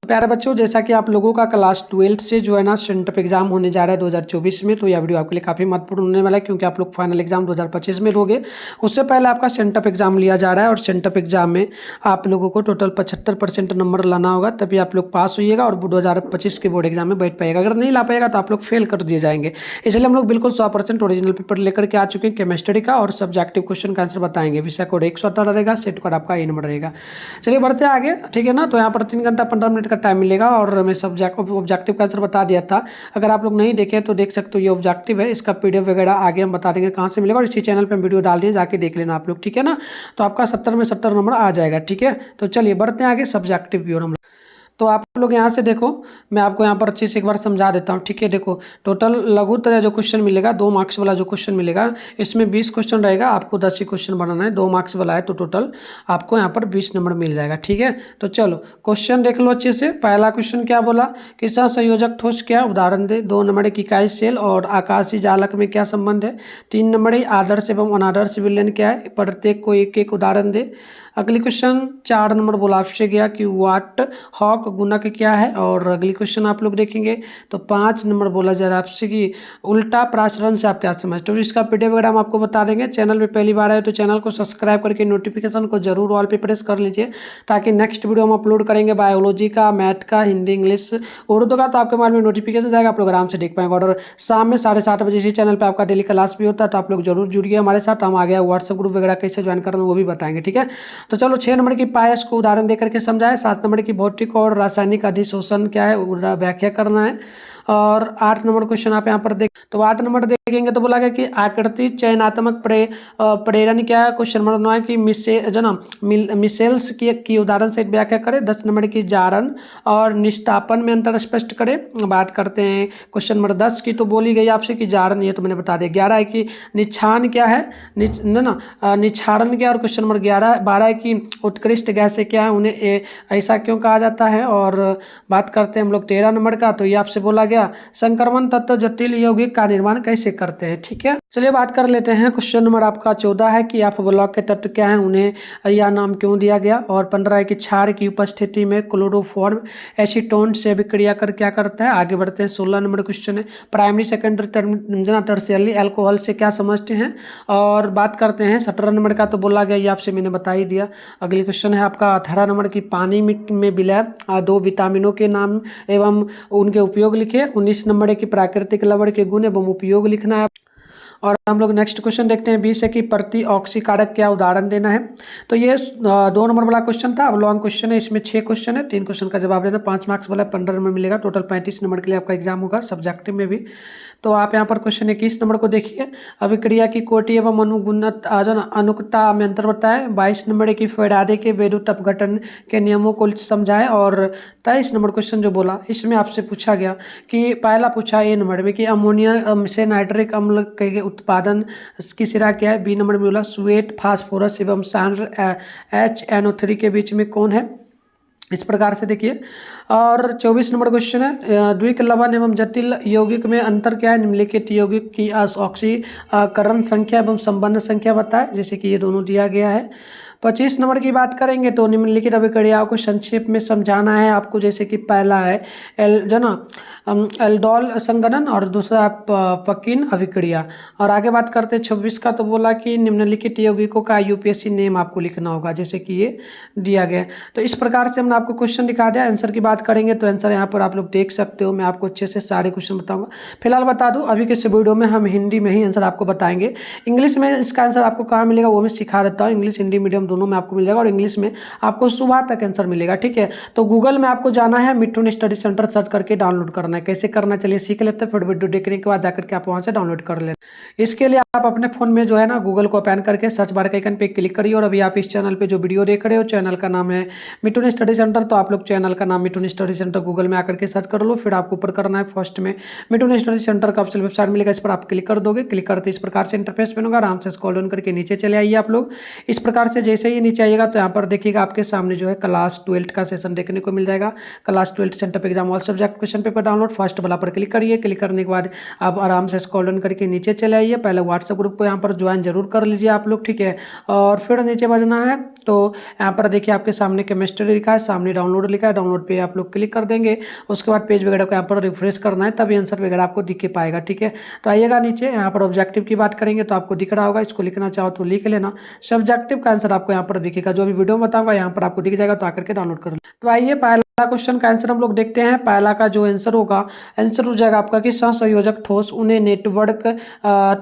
प्यारे बच्चों, जैसा कि आप लोगों का क्लास 12th से जो है ना सेंटअप एग्जाम होने जा रहा है 2024 में, तो यह वीडियो आपके लिए काफ़ी महत्वपूर्ण होने वाला है क्योंकि आप लोग फाइनल एग्जाम 2025 में दोगे। उससे पहले आपका सेंटअप एग्जाम लिया जा रहा है और सेंटअप एग्जाम में आप लोगों को टोटल 75% नंबर लाना होगा, तभी आप लोग पास होइएगा और 2025 के बोर्ड एग्जाम में बैठ पाएगा। अगर नहीं ला पाएगा तो आप लोग फेल कर दिए जाएंगे। इसलिए हम लोग बिल्कुल 100% ओरिजिनल पेपर लेकर के आ चुके हैं केमिस्ट्री का, और सब्जेक्टिव क्वेश्चन का आंसर बताएंगे। विषय कोड 118 रहेगा, सेट कोड आपका ए नंबर रहेगा। चलिए बढ़ते आगे, ठीक है ना। तो यहाँ पर 3 घंटा 15 मिनट का टाइम मिलेगा और मैं ऑब्जेक्टिव का आंसर बता दिया था। अगर आप लोग नहीं देखे तो देख सकते हो, ये ऑब्जेक्टिव है, इसका पीडीएफ वगैरह आगे हम बता देंगे कहाँ से मिलेगा, और इसी चैनल पे हम वीडियो डाल दिए, जाके देख लेना आप लोग, ठीक है ना। तो आपका 70 में 70 नंबर आ जाएगा, ठीक है। तो चलिए बढ़ते हैं आगे सब्जेक्टिव की ओर हम। तो आप लोग यहाँ से देखो, मैं आपको यहाँ पर अच्छे से एक बार समझा देता हूँ, ठीक है। देखो टोटल लघुत्तम जो क्वेश्चन मिलेगा, 2 मार्क्स वाला जो क्वेश्चन मिलेगा, इसमें 20 क्वेश्चन रहेगा, आपको 10 ही क्वेश्चन बनाना है। 2 मार्क्स वाला है तो टोटल आपको यहाँ पर 20 नंबर मिल जाएगा, ठीक है। तो चलो क्वेश्चन देख लो अच्छे से। पहला क्वेश्चन क्या बोला कि सहसंयोजक ठोस क्या, उदाहरण दे। 2 नंबर की इकाई सेल और आकाशीय जालक में क्या संबंध है। 3 नंबर आदर्श एवं अनादर्श विलयन क्या है, प्रत्येक को एक एक उदाहरण दे। अगली क्वेश्चन 4 नंबर बोला आपसे गया कि वाट हॉक गुणक क्या है, और अगली क्वेश्चन आप लोग देखेंगे तो 5 नंबर बोला जा रहा है आपसे कि उल्टा प्राचरण से आप क्या समझते हो। इसका पीडीएफ वगैरह हम आपको बता देंगे। चैनल पे पहली बार आए तो चैनल को सब्सक्राइब करके नोटिफिकेशन को जरूर ऑल पे प्रेस कर लीजिए, ताकि नेक्स्ट वीडियो हम अपलोड करेंगे बायोलॉजी का, मैथ का, हिंदी, इंग्लिश, उर्दू का, तो आपके मोबाइल में नोटिफिकेशन जाएगा, आप लोग आराम से देख पाएंगे। और शाम में 7:30 बजे इसी चैनल पर आपका डेली क्लास भी होता है, तो आप लोग जरूर जुड़िए हमारे साथ। हम आगे व्हाट्सएप ग्रुप वगैरह कैसे ज्वाइन करना है वो भी बताएंगे, ठीक है। तो चलो 6 नंबर की पायस को उदाहरण देकर के समझाए। 7 नंबर की भौतिक और रासायनिक अधिशोषण क्या है, व्याख्या करना है। और 8 नंबर क्वेश्चन आप यहाँ पर देख, तो 8 नंबर देखेंगे तो बोला गया कि आकृति चयनात्मक प्रेरण क्या है। क्वेश्चन नंबर 9 है कि मिसेल्स की उदाहरण से व्याख्या करें। 10 नंबर की जारण और निष्ठापन में अंतर स्पष्ट करें। बात करते हैं क्वेश्चन नंबर 10 की, तो बोली गई आपसे कि जारण, ये तो मैंने बता दिया। 11 है कि निच्छान क्या है, निच्छारण क्या है। और क्वेश्चन नंबर 12 है कि उत्कृष्ट गैसें क्या है, उन्हें ऐसा क्यों कहा जाता है। और बात करते हैं हम लोग 13 नंबर का, तो ये आपसे बोला गया संक्रमण तत्व जटिल यौगिक का निर्माण कैसे करते हैं, ठीक है। चलिए बात कर लेते हैं। क्वेश्चन नंबर आपका 14 है कि एफ ब्लॉक के तत्व क्या है, उन्हें यह नाम क्यों दिया गया। और 15 है कि क्षार की उपस्थिति में क्लोरोफॉर्म एसीटोन से अभिक्रिया कर क्या करता है। आगे बढ़ते हैं। 16 नंबर क्वेश्चन है प्राइमरी सेकेंडरी टर्शियरी अल्कोहल से क्या समझते हैं। और बात करते हैं 17 नंबर का, तो बोला गया ये आपसे मैंने बता ही दिया। अगली क्वेश्चन है आपका 18 नंबर की पानी में विलय 2 विटामिनों के नाम एवं उनके उपयोग लिखे। 19 नंबर है कि प्राकृतिक लवण के गुण एवं उपयोग लिखना है। और हम लोग नेक्स्ट क्वेश्चन देखते हैं 20 है कि प्रति ऑक्सीकारक क्या, उदाहरण देना है। तो ये 2 नंबर वाला क्वेश्चन था। अब लॉन्ग क्वेश्चन है, इसमें 6 क्वेश्चन है, 3 क्वेश्चन का जवाब देना। 5 मार्क्स वाला 15 नंबर मिलेगा। टोटल 35 नंबर के लिए आपका एग्जाम होगा सब्जेक्टिव में भी। तो आप यहाँ पर क्वेश्चन 21 नंबर को देखिए। अभिक्रिया की कोटि एवं अनुकता में अंतर बताए। 22 नंबर है कि फैराडे के वैद्युत अपघटन के नियमों को समझाएं। और 23 नंबर क्वेश्चन जो बोला, इसमें आपसे पूछा गया कि पहला पूछा ए नंबर में कि अमोनिया से नाइट्रिक अम्ल के उत्पादन की सिरा क्या है। बी नंबर में बोला श्वेत फास्फोरस एवं सांद्र HNO3 के बीच में कौन है। इस प्रकार से देखिए। और 24 नंबर क्वेश्चन है द्विक लवण एवं जटिल यौगिक में अंतर क्या है। निम्नलिखित यौगिक की ऑक्सीकरण संख्या एवं संबंध संख्या बताए, जैसे कि ये दोनों दिया गया है। 25 नंबर की बात करेंगे तो निम्नलिखित अभिक्रियाओं को संक्षेप में समझाना है आपको, जैसे कि पहला है एल्डोल संगठन और दूसरा पकिन अभिक्रिया। और आगे बात करते हैं 26 का, तो बोला कि निम्नलिखित यौगिकों का यूपीएससी नेम आपको लिखना होगा, जैसे कि ये दिया गया। तो इस प्रकार से हमने आपको क्वेश्चन दिखा दिया। आंसर की बात करेंगे तो आंसर यहाँ पर आप लोग देख सकते हो, मैं आपको अच्छे से सारे क्वेश्चन बताऊंगा। फिलहाल बता दूं अभी के इस वीडियो में हम हिंदी में ही आंसर आपको बताएंगे। इंग्लिश में इसका आंसर आपको कहाँ मिलेगा वो मैं सिखा देता हूँ। इंग्लिश हिंदी मीडियम दोनों में आपको मिल जाएगा, और इंग्लिश में आपको सुबह तक आंसर मिलेगा, ठीक है। तो गूगल में आपको जाना है, मिठुन स्टडी सेंटर सर्च करके डाउनलोड करना है। कैसे करना चलिए सीख लेते हैं, फिर वीडियो देखने के बाद जाकर के आप वहाँ से डाउनलोड कर लें। इसके लिए आप अपने फोन में जो है ना गूगल को ओपन करके सर्च बार के आइकन पे क्लिक करिए। और अभी आप इस चैनल पे जो वीडियो देख रहे हो, चैनल का नाम है मिठुन स्टडी सेंटर, तो आप लोग चैनल का नाम मिठुन स्टडी सेंटर गूगल में आकर के सर्च कर लो। फिर आपको ऊपर करना है फर्स्ट में मिठुन स्टडी सेंटर का ऑप्शन वेबसाइट मिलेगा, इस पर आप क्लिक कर दोगे। क्लिक करते इस प्रकार से इंटरफेस बनेगा। आराम से स्क्रॉल डाउन करके नीचे चले आइए आप लोग। इस प्रकार से जैसे जैसे ही नीचे आइएगा तो यहाँ पर देखिएगा आपके सामने जो है क्लास 12 का सेशन देखने को मिल जाएगा। Class 12 sent up exam all subject question paper download first वाला पर क्लिक करिए। क्लिक करने के बाद आप आराम से स्क्रॉल डाउन करके नीचे चले आइए। पहले व्हाट्सएप ग्रुप को यहाँ पर ज्वाइन जरूर कर लीजिए आप लोग, ठीक है। और फिर नीचे बजना है तो यहाँ पर देखिए आपके सामने केमिस्ट्री लिखा है, सामने डाउनलोड लिखा है, डाउनलोड पे आप लोग क्लिक कर देंगे। उसके बाद पेज वगैरह को यहाँ पर रिफ्रेश करना है, तभी आंसर वगैरह आपको दिख के पाएगा, ठीक है। तो आइएगा नीचे, यहाँ पर ऑब्जेक्टिव की बात करेंगे तो आपको दिख रहा होगा, इसको लिखना चाहो तो लिख लेना। सब्जेक्टिव का आंसर आपको यहाँ पर दिखेगा, जो भी वीडियो में बताऊंगा यहाँ पर आपको दिख जाएगा, तो आकर के डाउनलोड कर लो। तो आइए पहला क्वेश्चन का आंसर हम लोग देखते हैं। पहला का जो आंसर होगा, आंसर हो जाएगा आपका कि सहसंयोजक ठोस, उन्हें नेटवर्क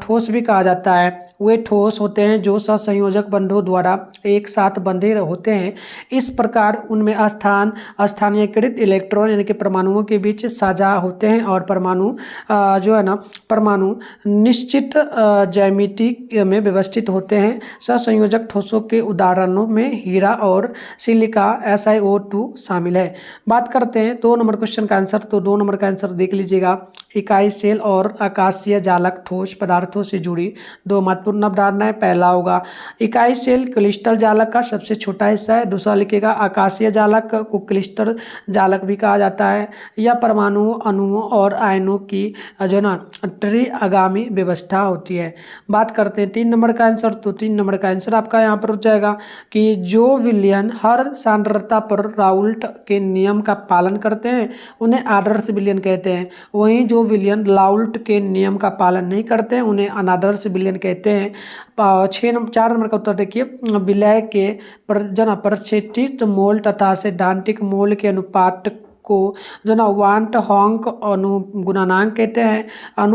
ठोस भी कहा जाता है। वे ठोस होते हैं जो सहसंयोजक बंधों द्वारा एक साथ बंधे होते हैं। इस प्रकार उनमें स्थानीयकृत इलेक्ट्रॉन यानी कि परमाणुओं के बीच साझा होते हैं और परमाणु जो है ना, परमाणु निश्चित ज्यामिति में व्यवस्थित होते हैं। सहसंयोजक ठोसों के उदाहरणों में हीरा और सिलिका SiO2 शामिल है। बात करते हैं 2 नंबर क्वेश्चन का आंसर। तो 2 नंबर का आंसर देख लीजिएगा, इकाई सेल और आकाशीय जालक ठोस पदार्थों से जुड़ी 2 महत्वपूर्ण अवधारणाएं। पहला होगा इकाई सेल क्लिस्टल जालक का सबसे छोटा हिस्सा है। दूसरा लिखिएगा आकाशीय जालक को क्लिस्टल जालक भी कहा जाता है। यह परमाणु अणुओं और आयनों की जो ना त्रिआगामी व्यवस्था होती है। बात करते हैं 3 नंबर का आंसर। तो 3 नंबर का आंसर आपका यहाँ पर हो जाएगा कि जो विलयन हर सांद्रता पर राउल्ट के नियम का पालन करते हैं उन्हें आदर्श विलयन कहते हैं। वहीं जो विलयन राउल्ट के नियम का पालन नहीं करते हैं उन्हें अनादर्श विलयन कहते हैं। 4 नंबर का उत्तर देखिए, विलय के जो ना परिक्षेपित मोल तथा सैद्धांतिक मोल के अनुपात को जो ना वांट हॉन्क अनुगुणनांक कहते हैं।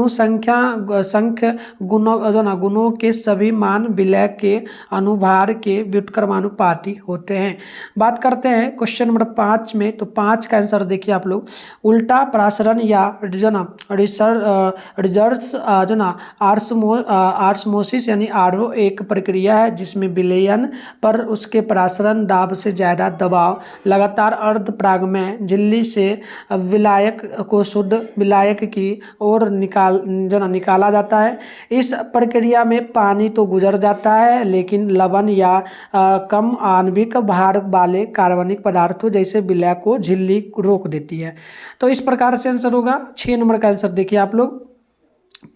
संख्य गुणों जो ना गुणों के सभी मान विलय के अनुभार के व्युत्क्रमानुपाती होते हैं। बात करते हैं क्वेश्चन नंबर 5 में। तो 5 का आंसर देखिए आप लोग, उल्टा प्रासरण या जो ना रिजर्स जो ना आर्समोसिस यानी RO एक प्रक्रिया है जिसमें विलयन पर उसके प्रासरण दाब से ज़्यादा दबाव लगातार अर्ध परागमय झिल्ली से विलायक को शुद्ध विलायक की ओर निकाला जाता है। इस प्रक्रिया में पानी तो गुजर जाता है लेकिन लवण या कम आणविक भार वाले कार्बनिक पदार्थों जैसे विलय को झिल्ली रोक देती है। तो इस प्रकार से आंसर होगा। 6 नंबर का आंसर देखिए आप लोग,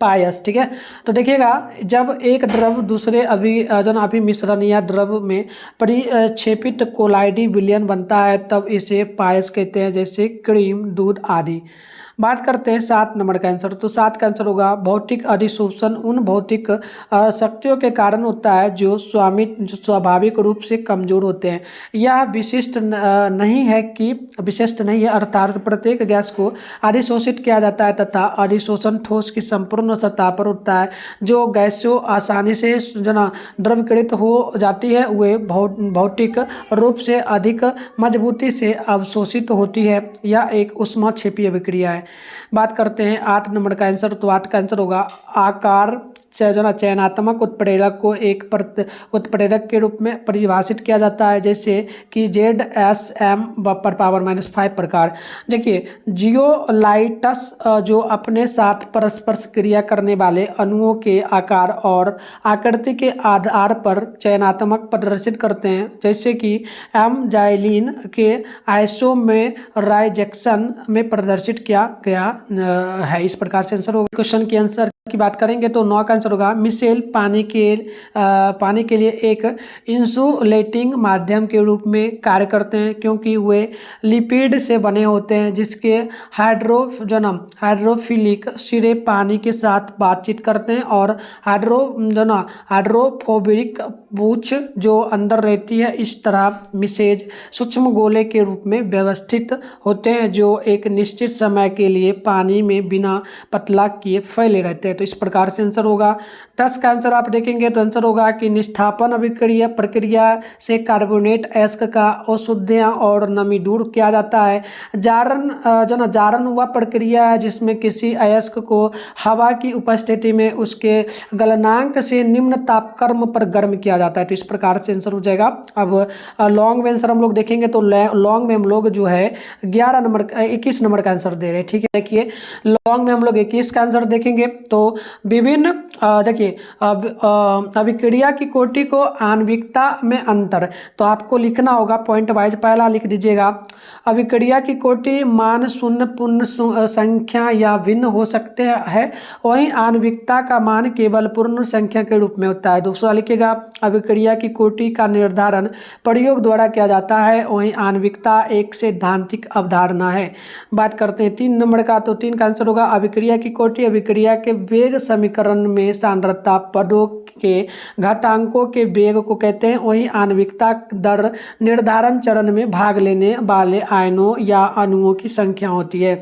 पायस, ठीक है। तो देखिएगा जब एक द्रव दूसरे अभिमिश्रण या द्रव में परिक्षेपित कोलाइडी विलयन बनता है तब इसे पायस कहते हैं, जैसे क्रीम, दूध आदि। बात करते हैं 7 नंबर का आंसर। तो 7 का आंसर होगा भौतिक अधिशोषण उन भौतिक शक्तियों के कारण होता है जो स्वाभाविक रूप से कमजोर होते हैं। यह विशिष्ट नहीं है अर्थात प्रत्येक गैस को अधिशोषित किया जाता है तथा अधिशोषण ठोस की संपूर्ण सतह पर होता है। जो गैसों आसानी से जो ना द्रवीकृत हो जाती है वे भौतिक रूप से अधिक मजबूती से अवशोषित होती है। यह एक ऊष्माक्षेपीय विक्रिया है। बात करते हैं 8 नंबर का आंसर। तो 8 का आंसर होगा आकार जो ना चयनात्मक उत्प्रेरक को एक उत्प्रेरक के रूप में परिभाषित किया जाता है, जैसे कि ZSM पर पावर -5 प्रकार। देखिए जियोलाइट्स जो अपने साथ परस्पर क्रिया करने वाले अणुओं के आकार और आकृति के आधार पर चयनात्मक प्रदर्शित करते हैं, जैसे कि एमजाइलिन के आइसोमेराइजेशन में प्रदर्शित किया गया है। इस प्रकार से आंसर होगा। क्वेश्चन के आंसर की बात करेंगे तो 9 का आंसर होगा मिसेल पानी के लिए एक इंसुलेटिंग माध्यम के रूप में कार्य करते हैं क्योंकि वे लिपिड से बने होते हैं जिसके हाइड्रोफिलिक सिरे पानी के साथ बातचीत करते हैं और हाइड्रोफोबिक पूछ जो अंदर रहती है। इस तरह मिसेज सूक्ष्म गोले के रूप में व्यवस्थित होते हैं जो एक निश्चित समय के लिए पानी में बिना पतला किए फैले रहते हैं। तो इस प्रकार से आंसर होगा। 10 का आंसर आप देखेंगे तो आंसर होगा कि निष्ठापन अभिक्रिया प्रक्रिया से कार्बोनेट अयस्क का अशुद्धियाँ और नमी दूर किया जाता है। जारन वह प्रक्रिया है जिसमें किसी अयस्क को हवा की उपस्थिति में उसके गलनांक से निम्न तापक्रम पर गर्म किया जाता है। तो इस प्रकार से आंसर हो जाएगा। अब लॉन्ग में आंसर हम लोग देखेंगे तो लॉन्ग में हम लोग जो है 21 नंबर का आंसर दे रहे हैं। ठीक है, देखिए लॉन्ग में हम लोग 21 का आंसर देखेंगे तो विभिन्न देखिए अभिक्रिया की कोटि को आणविकता में अंतर, तो आपको लिखना होगा पॉइंट वाइज। पहला लिख दीजिएगा, अभिक्रिया की कोटि मान शून्य पूर्ण संख्या या भिन्न हो सकते हैं, वहीं आणविकता का मान केवल पूर्ण संख्या के रूप में होता है। दूसरा लिखिएगा, अभिक्रिया की कोटि का निर्धारण प्रयोग द्वारा किया जाता है, वहीं आणविकता एक सैद्धांतिक अवधारणा है। बात करते हैं 3 नंबर का, तो 3 का आंसर होगा अभिक्रिया की कोटि अभिक्रिया के वेग समीकरण में सांद्रता पदों के घातांकों के वेग को कहते हैं, वहीं आणविकता दर निर्धारण चरण में भाग लेने वाले आयनों या अणुओं की संख्या होती है।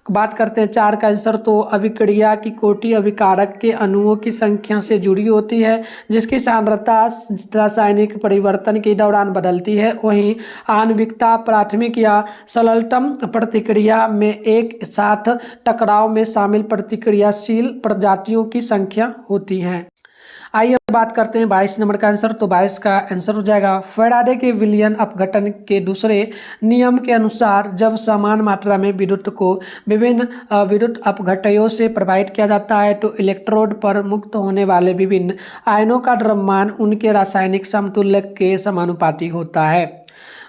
बात करते हैं 4 का आंसर, तो अभिक्रिया की कोटि अभिकारक के अणुओं की संख्या से जुड़ी होती है, जिसकी सांद्रता रासायनिक परिवर्तन के दौरान बदलती है, वहीं आणविकता प्राथमिक या सरलतम प्रतिक्रिया में एक साथ टकराव में शामिल प्रतिक्रियाशील प्रजातियों की संख्या होती है। आइए बात करते हैं 22 नंबर का आंसर, तो 22 का आंसर हो जाएगा, फैराडे के विलियन अपघटन के दूसरे नियम के अनुसार जब समान मात्रा में विद्युत को विभिन्न विद्युत अपघटनों से प्रभावित किया जाता है तो इलेक्ट्रोड पर मुक्त होने वाले विभिन्न आयनों का द्रव्यमान उनके रासायनिक समतुल्य के समानुपाती होता है।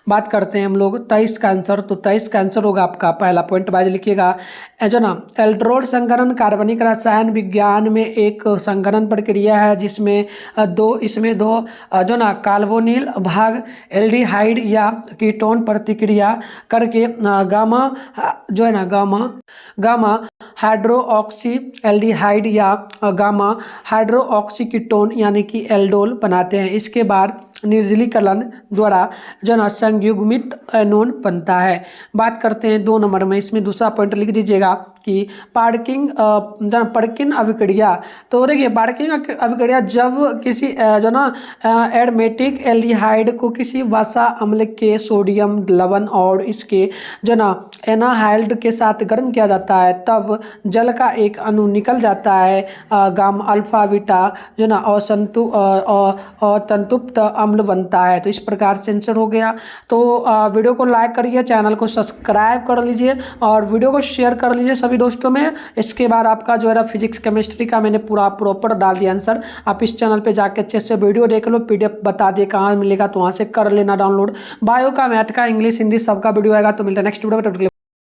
बात करते हैं हम लोग 23 का आंसर, तो 23 का आंसर होगा आपका, पहला पॉइंट वाइज लिखिएगा, जो ना एल्ड्रोड संघनन कार्बनिक रसायन विज्ञान में एक संघनन प्रक्रिया है जिसमें इसमें दो जो ना कार्बोनिल भाग एल्डिहाइड या कीटोन प्रतिक्रिया करके गामा जो है ना गामा हाइड्रोक्सी एल्डिहाइड या गामा हाइड्रोक्सी कीटोन यानी कि एल्डोल बनाते हैं। इसके बाद निर्जलीकरण द्वारा जो ना संयुग्मित एनोन बनता है। बात करते हैं 2 नंबर में, इसमें दूसरा पॉइंट लिख दीजिएगा कि पार्किन अभिक्रिया, तो देखिए पार्किन अभिक्रिया जब किसी जो ना एरोमेटिक एल्डिहाइड को किसी वसा अम्ल के सोडियम लवण और इसके जो ना एनाहाइड के साथ गर्म किया जाता है तब जल का एक अणु निकल जाता है गामा अल्फा बीटा जो ना तंतुप्त अम्ल बनता है। तो इस प्रकार से आंसर हो गया। तो वीडियो को लाइक करिए, चैनल को सब्सक्राइब कर लीजिए और वीडियो को शेयर कर लीजिए सभी दोस्तों में। इसके बाद आपका जो है ना फिजिक्स केमिस्ट्री का मैंने पूरा प्रॉपर डाल दिया आंसर, आप इस चैनल पे जाके अच्छे से वीडियो देख लो, पीडीएफ बता दिए कहाँ मिलेगा तो वहाँ से कर लेना डाउनलोड। बायो का, मैथ का, इंग्लिश, हिंदी सबका वीडियो आएगा। तो मिलता है नेक्स्ट वीडियो में।